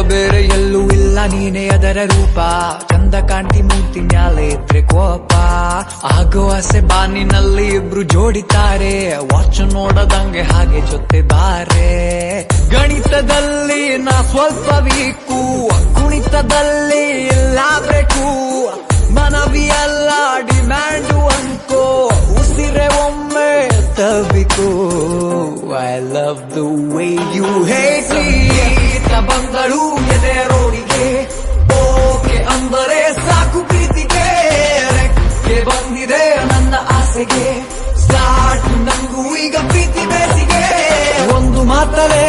ಬೇರೆ ಎಲ್ಲೂ ಇಲ್ಲ ನೀನೇ ಅದರ ರೂಪ ಚಂದ ಕಾಣ್ತಿ ಮೂರ್ತಿ ಮ್ಯಾಲೆ ಇದ್ರೆ ಕೋಪ ಆಗೋ ಆಸೆ ಬಾನಿನಲ್ಲಿ ಇಬ್ರು ಜೋಡಿತಾರೆ ವಾಚ್ ನೋಡದಂಗೆ ಹಾಗೆ ಜೊತೆ ಬಾರೆ ಗಣಿತದಲ್ಲಿ ನಾ ಸ್ವಲ್ಪ ವೀಕು ಕುಣಿತದಲ್ಲಿ ಇಲ್ಲ ಬೇಕು ಮನವಿಯಲ್ಲ ಡಿಮ್ಯಾಂಡು ಅನ್ಕೋ ಉಸಿರೆ ಒಮ್ಮೆ ತಬಿಕೋ I love the way you hate ಬಂಗಳು ಎದೆ ರೋಡಿಗೆ ಓಕೆ ಅಂದರೆ ಸಾಕು ಪ್ರೀತಿಗೆ ರೆಕ್ಕೆ ಬಂದಿದೆ ನನ್ನ ಆಸೆಗೆ ಸ್ಟಾರ್ಟ್ ನಂಗೂ ಈಗ ಪ್ರೀತಿ ಬೇಸಿಗೆ ಒಂದು ಮಾತಲೆ